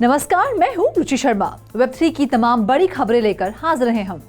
नमस्कार, मैं हूं रुचि शर्मा। वेब3 की तमाम बड़ी खबरें लेकर हाजिर हैं हम।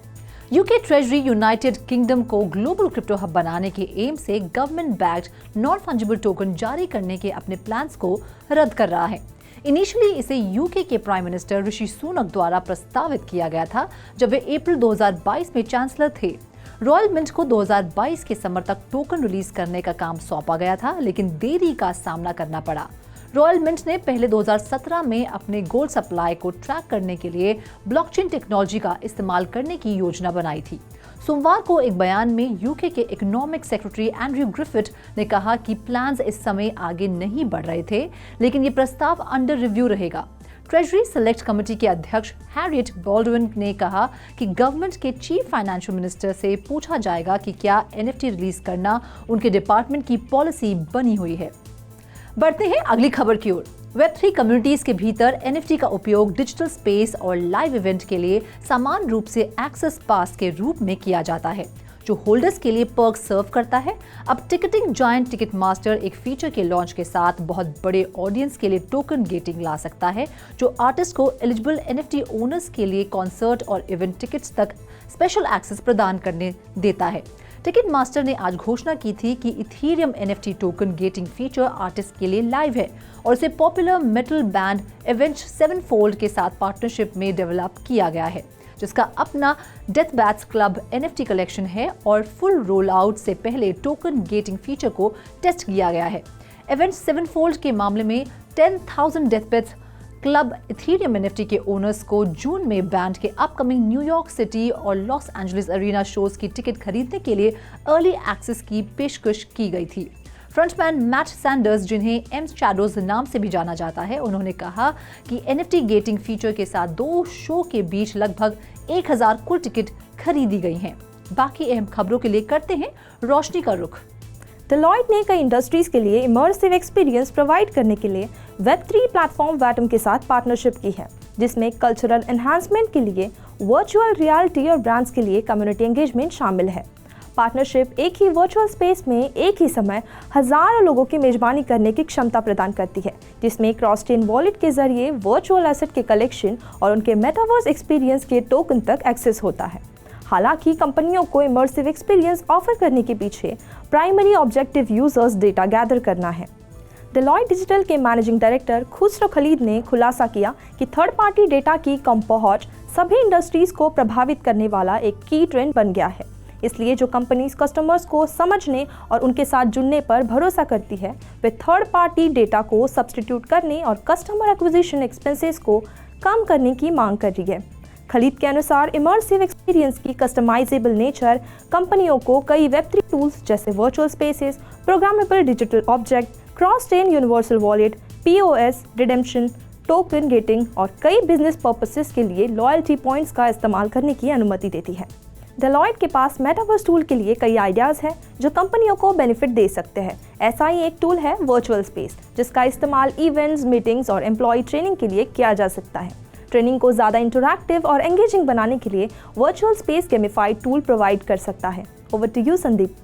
यूके ट्रेजरी यूनाइटेड किंगडम को ग्लोबल क्रिप्टो हब बनाने के एम से government backed non fungible token जारी करने के अपने प्लान्स को रद्द कर रहा है। इनिशियली इसे यूके के प्राइम मिनिस्टर ऋषि सुनक द्वारा प्रस्तावित किया गया था जब वे अप्रैल 2022 में चांसलर थे। रॉयल मिंट को 2022 के समर तक टोकन रिलीज करने का काम सौंपा गया था, लेकिन देरी का सामना करना पड़ा। रॉयल मिंट ने पहले 2017 में अपने गोल्ड सप्लाई को ट्रैक करने के लिए ब्लॉकचेन टेक्नोलॉजी का इस्तेमाल करने की योजना बनाई थी। सोमवार को एक बयान में यूके के इकोनॉमिक सेक्रेटरी एंड्रयू ग्रिफिथ ने कहा कि प्लान्स इस समय आगे नहीं बढ़ रहे थे, लेकिन ये प्रस्ताव अंडर रिव्यू रहेगा। ट्रेजरी सेलेक्ट कमेटी के अध्यक्ष हैरियट बॉल्डविन ने कहा कि गवर्नमेंट के चीफ फाइनेंशियल मिनिस्टर से पूछा जाएगा कि क्या एनएफटी रिलीज करना उनके डिपार्टमेंट की पॉलिसी बनी हुई है। बढ़ते हैं अगली खबर की ओर। वेब3 कम्युनिटीज के भीतर एनएफटी का उपयोग डिजिटल स्पेस और लाइव इवेंट के लिए समान रूप से एक्सेस पास के रूप में किया जाता है, जो होल्डर्स के लिए पर्क सर्व करता है। अब टिकटिंग जायंट टिकट मास्टर एक फीचर के लॉन्च के साथ बहुत बड़े ऑडियंस के लिए टोकन गेटिंग ला सकता है, जो आर्टिस्ट को एलिजिबल एनएफटी ओनर्स के लिए कॉन्सर्ट और इवेंट टिकट्स तक स्पेशल एक्सेस प्रदान करने देता है। टिकट मास्टर ने आज घोषणा की थी कि Ethereum NFT token getting feature artist के लिए लाइव है और इसे पॉपुलर मेटल बैंड एवेंज्ड सेवनफोल्ड के साथ पार्टनरशिप में डेवलप किया गया है, जिसका अपना death bats club NFT collection है और फुल रोल आउट से पहले टोकन गेटिंग फीचर को टेस्ट किया गया है। एवेंज्ड सेवनफोल्ड के मामले में 10,000 death bats club Ethereum NFT के ओनर्स को जून में बैंड के अपकमिंग न्यूयॉर्क सिटी और लॉस एंजलिस अरीना शोज की टिकट खरीदने के लिए अर्ली एक्सेस की पेशकश की गई थी। फ्रंटमैन मैट सैंडर्स, जिन्हें एम शैडोज नाम से भी जाना जाता है, उन्होंने कहा कि एनएफटी गेटिंग फीचर के साथ 2 शो के बीच लगभग 1000 कुल टिकट खरीदी गई हैं। बाकी अहम खबरों के लिए करते हैं रोशनी का रुख। डेलॉयट ने कई इंडस्ट्रीज के लिए इमर्सिव एक्सपीरियंस प्रोवाइड करने के लिए वेब3 प्लेटफॉर्म वैटम के साथ पार्टनरशिप की है, जिसमें कल्चरल एनहांसमेंट के लिए वर्चुअल रियलिटी और ब्रांड्स के लिए कम्युनिटी एंगेजमेंट शामिल है। पार्टनरशिप एक ही वर्चुअल स्पेस में एक ही समय हजारों लोगों की मेजबानी करने की क्षमता प्रदान करती है, जिसमें क्रॉस चेन वॉलेट के जरिए वर्चुअल एसेट के कलेक्शन और उनके मेटावर्स एक्सपीरियंस के टोकन तक एक्सेस होता है। हालांकि कंपनियों को इमर्सिव एक्सपीरियंस ऑफर करने के पीछे primary objective users data gather करना है। डेलॉयट डिजिटल के मैनेजिंग डायरेक्टर खुसरो खलीद ने खुलासा किया कि थर्ड पार्टी डेटा की कम पहुंच सभी इंडस्ट्रीज को प्रभावित करने वाला एक की ट्रेंड बन गया है। इसलिए जो कंपनीज कस्टमर्स को समझने और उनके साथ जुड़ने पर भरोसा करती है, वे थर्ड पार्टी डेटा को सब्सटीट्यूट करने और कस्टमर एक्विजिशन एक्सपेंसेस को कम करने की मांग कर रही है। खलीद के अनुसार इमर्सिव एक्सपीरियंस की कस्टमाइजेबल नेचर कंपनियों को कई वेब3 टूल्स जैसे virtual spaces, programmable digital object, cross chain universal wallet, POS, redemption, token getting और कई बिजनेस पर्पसेस के लिए लॉयल्टी पॉइंट्स का इस्तेमाल करने की अनुमति देती है। डेलॉयट के पास मेटावर्स टूल के लिए कई आइडियाज हैं जो कंपनियों को बेनिफिट दे सकते हैं। ऐसा ही एक टूल है वर्चुअल स्पेस, जिसका इस्तेमाल इवेंट्स, मीटिंग्स और एम्प्लॉय ट्रेनिंग के लिए किया जा सकता है। ट्रेनिंग को ज़्यादा इंटरैक्टिव और एंगेजिंग बनाने के लिए virtual space gamified tool provide कर सकता है। Over to you Sandeep.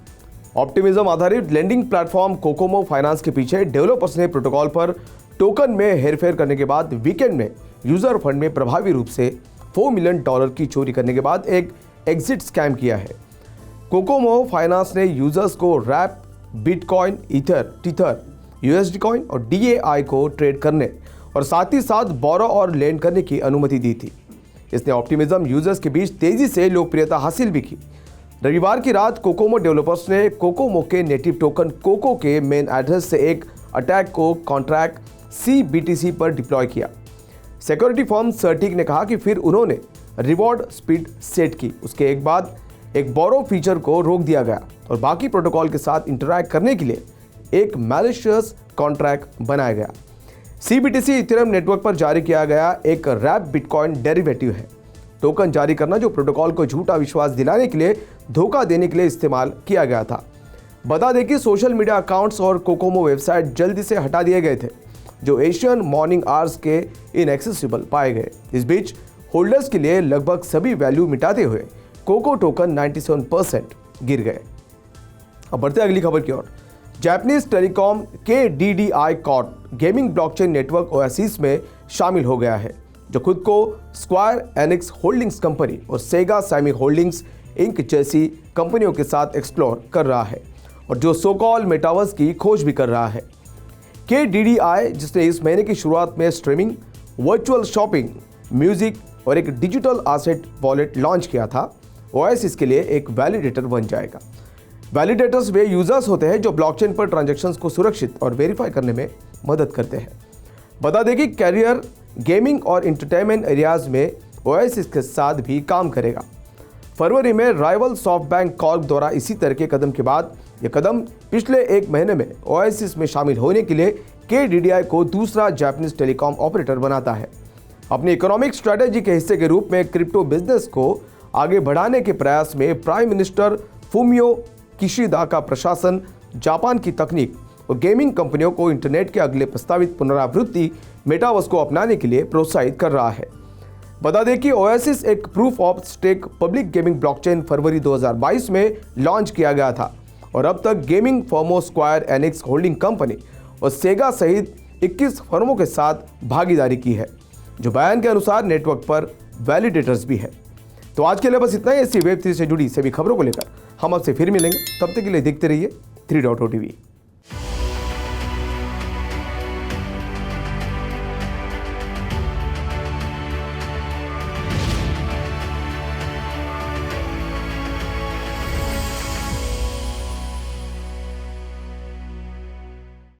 Optimism आधारित लेंडिंग प्लेटफॉर्म कोकोमो फाइनेंस के पीछे डेवलपर्स ने प्रोटोकॉल पर टोकन में हेरफेर करने के बाद वीकेंड में यूजर फंड में प्रभावी रूप से $4 मिलियन की चोरी करने के बाद एक एग्जिट स्कैम किया है। कोकोमो फाइनेंस ने यूजर्स को wrap, bitcoin, ether, tether, USD coin और DAI को ट्रेड करने और साथ ही साथ बोरो और लेंड करने की अनुमति दी थी। इसने ऑप्टिमिज्म यूजर्स के बीच तेजी से लोकप्रियता हासिल भी की। रविवार की रात कोकोमो डेवलपर्स ने कोकोमो के नेटिव टोकन कोको के मेन एड्रेस से एक अटैक को कॉन्ट्रैक्ट CBTC पर डिप्लॉय किया। सिक्योरिटी फर्म सर्टिक ने कहा कि फिर उन्होंने रिवॉर्ड स्पीड सेट की। उसके एक बाद एक बोरो फीचर को रोक दिया गया और बाकी प्रोटोकॉल के साथ इंटरैक्ट करने के लिए एक मैलिशियस कॉन्ट्रैक्ट बनाया गया। CBTC इथेरियम नेटवर्क पर जारी किया गया एक रैप बिटकॉइन डेरिवेटिव है। टोकन जारी करना जो प्रोटोकॉल को झूठा विश्वास दिलाने के लिए धोखा देने के लिए इस्तेमाल किया गया था। बता दें कि सोशल मीडिया अकाउंट्स और कोकोमो वेबसाइट जल्दी से हटा दिए गए थे, जो एशियन मॉर्निंग आवर्स के इनएक्सेसिबल पाए गए। इस बीच होल्डर्स के लिए लगभग सभी वैल्यू मिटाते हुए कोको टोकन 97% गिर गए। अब बढ़ते अगली खबर की ओर। Japanese telecom KDDI corp gaming blockchain network Oasis में शामिल हो गया है, जो खुद को स्क्वायर एनिक्स होल्डिंग्स कंपनी और सेगा सैमी होल्डिंग्स इंक जैसी कंपनियों के साथ एक्सप्लोर कर रहा है और जो सोकॉल मेटावर्स की खोज भी कर रहा है। KDDI, जिसने इस महीने की शुरुआत में स्ट्रीमिंग, वर्चुअल शॉपिंग, म्यूजिक और एक डिजिटल एसेट वॉलेट लॉन्च किया था, ओएसिस के लिए एक वैलिडेटर बन जाएगा। वैलिडेटर्स वे यूजर्स होते हैं जो ब्लॉकचेन पर ट्रांजैक्शंस को सुरक्षित और वेरीफाई करने में मदद करते हैं। बता दें कि कैरियर, गेमिंग और एंटरटेनमेंट एरियाज में ओएसिस के साथ भी काम करेगा। फरवरी में राइवल सॉफ्टबैंक कॉर्प द्वारा इसी तरह के कदम के बाद यह कदम पिछले एक महीने में ओएसिस में शामिल होने के लिए KDDI को दूसरा जापानीज टेलीकॉम ऑपरेटर बनाता है। अपनी इकोनॉमिक स्ट्रेटेजी के हिस्से के रूप में क्रिप्टो बिजनेस को आगे बढ़ाने के प्रयास में प्राइम मिनिस्टर फूमियो किशिदा का प्रशासन जापान की तकनीक और गेमिंग कंपनियों को इंटरनेट के अगले प्रस्तावित पुनरावृत्ति मेटावर्स को अपनाने के लिए प्रोत्साहित कर रहा है। बता दें कि ओएसिस एक proof of stake public gaming blockchain फरवरी 2022 में लॉन्च किया गया था और अब तक गेमिंग फर्मों स्क्वायर एनिक्स होल्डिंग कंपनी और सेगा सहित 21 फर्मों के साथ भागीदारी की है, जो बयान के अनुसार नेटवर्क पर वैलिडेटर्स भी है। तो आज के लिए बस इतना ही। ऐसी Web3 से जुड़ी सभी खबरों को लेकर हम आपसे फिर मिलेंगे। तब तक के लिए देखते रहिए 3.0 TV।